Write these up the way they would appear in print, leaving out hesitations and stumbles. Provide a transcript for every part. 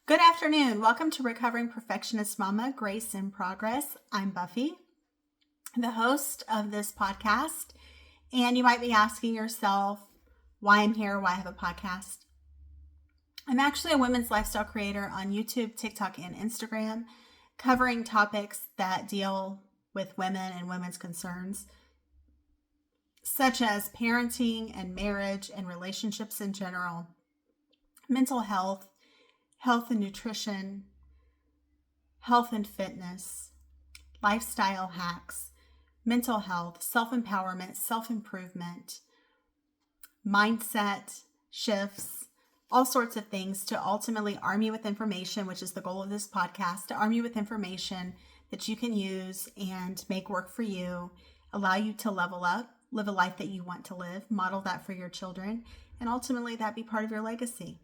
Good afternoon. Welcome to Recovering Perfectionist Mama, Grace in Progress. I'm Buffy, the host of this podcast. And you might be asking yourself why I'm here, why I have a podcast. I'm actually a women's lifestyle creator on YouTube, TikTok, and Instagram, covering topics that deal with women and women's concerns, such as parenting and marriage and relationships in general, mental health, health and nutrition, health and fitness, lifestyle hacks, mental health, self-empowerment, self-improvement, mindset shifts, all sorts of things to ultimately arm you with information, which is the goal of this podcast, to arm you with information that you can use and make work for you, allow you to level up, live a life that you want to live, model that for your children, and ultimately that be part of your legacy.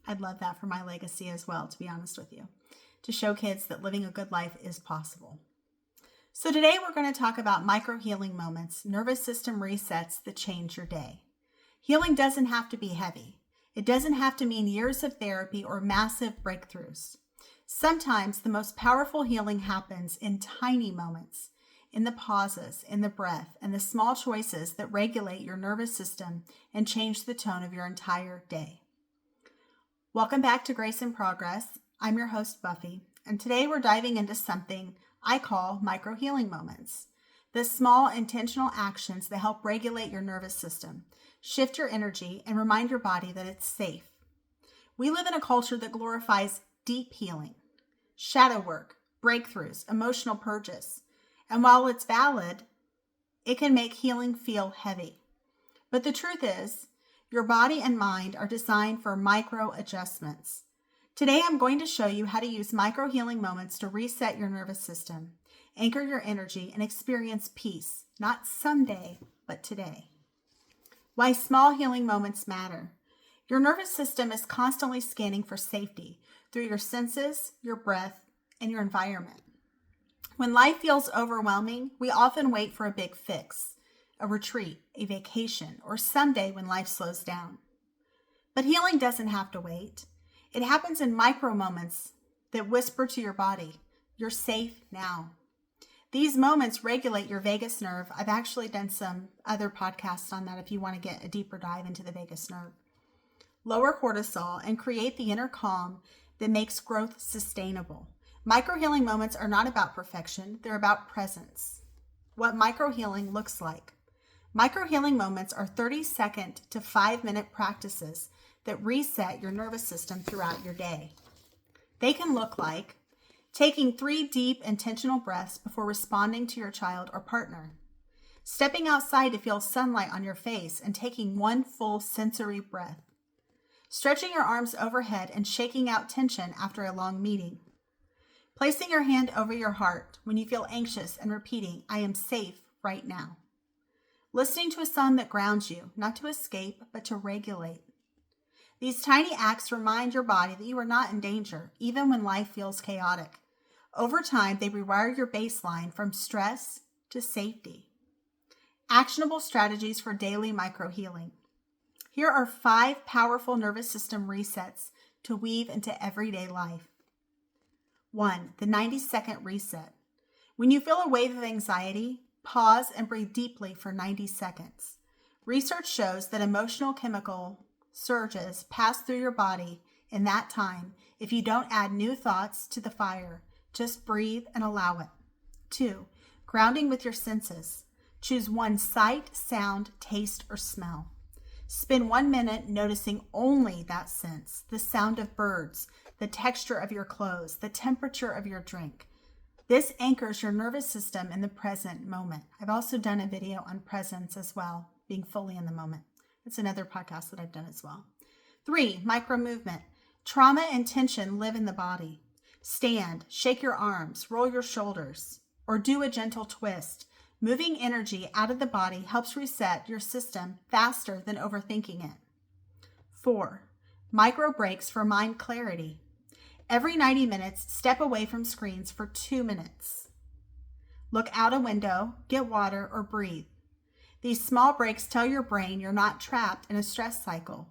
I'd love that for my legacy as well, to be honest with you, to show kids that living a good life is possible. So today we're going to talk about micro-healing moments, nervous system resets that change your day. Healing doesn't have to be heavy. It doesn't have to mean years of therapy or massive breakthroughs. Sometimes the most powerful healing happens in tiny moments, in the pauses, in the breath, and the small choices that regulate your nervous system and change the tone of your entire day. Welcome back to Grace in Progress. I'm your host, Buffy, and today we're diving into something I call micro-healing moments. The small intentional actions that help regulate your nervous system, shift your energy, and remind your body that it's safe. We live in a culture that glorifies deep healing, shadow work, breakthroughs, emotional purges. And while it's valid, it can make healing feel heavy. But the truth is, your body and mind are designed for micro adjustments. Today, I'm going to show you how to use micro healing moments to reset your nervous system, anchor your energy, and experience peace, not someday, but today. Why small healing moments matter. Your nervous system is constantly scanning for safety through your senses, your breath, and your environment. When life feels overwhelming, we often wait for a big fix, a retreat, a vacation, or someday when life slows down. But healing doesn't have to wait. It happens in micro moments that whisper to your body, you're safe now. These moments regulate your vagus nerve. I've actually done some other podcasts on that if you want to get a deeper dive into the vagus nerve. Lower cortisol and create the inner calm that makes growth sustainable. Micro-healing moments are not about perfection. They're about presence. What micro-healing looks like. Micro-healing moments are 30-second to 5-minute practices that reset your nervous system throughout your day. They can look like taking 3 deep, intentional breaths before responding to your child or partner, stepping outside to feel sunlight on your face and taking 1 full sensory breath, stretching your arms overhead and shaking out tension after a long meeting, placing your hand over your heart when you feel anxious and repeating, I am safe right now. Listening to a song that grounds you, not to escape, but to regulate. These tiny acts remind your body that you are not in danger, even when life feels chaotic. Over time, they rewire your baseline from stress to safety. Actionable strategies for daily micro-healing. Here are 5 powerful nervous system resets to weave into everyday life. 1. The 90-second reset. When you feel a wave of anxiety, pause and breathe deeply for 90 seconds. Research shows that emotional chemical surges pass through your body in that time if you don't add new thoughts to the fire. Just breathe and allow it. 2. Grounding with your senses. Choose one sight, sound, taste, or smell. Spend 1 minute noticing only that sense, the sound of birds, the texture of your clothes, the temperature of your drink. This anchors your nervous system in the present moment. I've also done a video on presence as well, being fully in the moment. That's another podcast that I've done as well. 3, micro movement. Trauma and tension live in the body. Stand, shake your arms, roll your shoulders, or do a gentle twist. Moving energy out of the body helps reset your system faster than overthinking it. 4, micro breaks for mind clarity. Every 90 minutes, step away from screens for 2 minutes. Look out a window, get water, or breathe. These small breaks tell your brain you're not trapped in a stress cycle.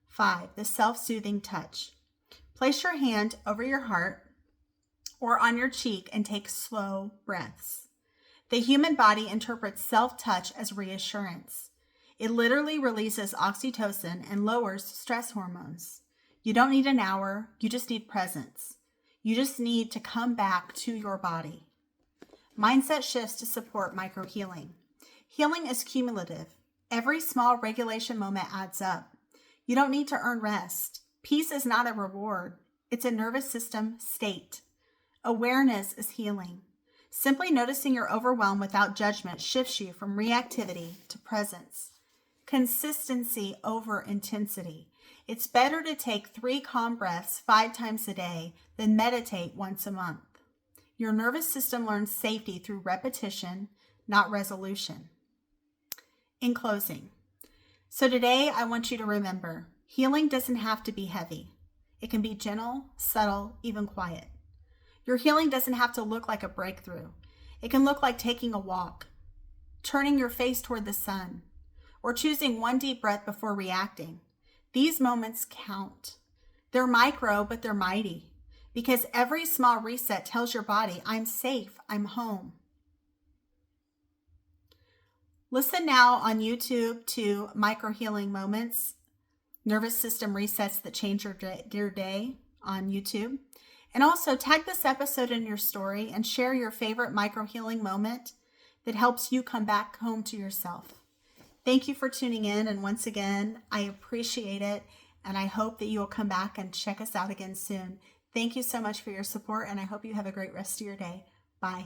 5, the self-soothing touch. Place your hand over your heart or on your cheek and take slow breaths. The human body interprets self-touch as reassurance. It literally releases oxytocin and lowers stress hormones. You don't need an hour, you just need presence. You just need to come back to your body. Mindset shifts to support microhealing. Healing is cumulative. Every small regulation moment adds up. You don't need to earn rest. Peace is not a reward. It's a nervous system state. Awareness is healing. Simply noticing you're overwhelmed without judgment shifts you from reactivity to presence. Consistency over intensity. It's better to take 3 calm breaths 5 times a day than meditate once a month. Your nervous system learns safety through repetition, not resolution. In closing, so today I want you to remember, healing doesn't have to be heavy. It can be gentle, subtle, even quiet. Your healing doesn't have to look like a breakthrough. It can look like taking a walk, turning your face toward the sun, or choosing one deep breath before reacting. These moments count. They're micro, but they're mighty, because every small reset tells your body, I'm safe, I'm home. Listen now on YouTube to Microhealing Moments, Nervous System Resets That Change Your Day on YouTube. And also tag this episode in your story and share your favorite microhealing moment that helps you come back home to yourself. Thank you for tuning in. And once again, I appreciate it. And I hope that you will come back and check us out again soon. Thank you so much for your support. And I hope you have a great rest of your day. Bye.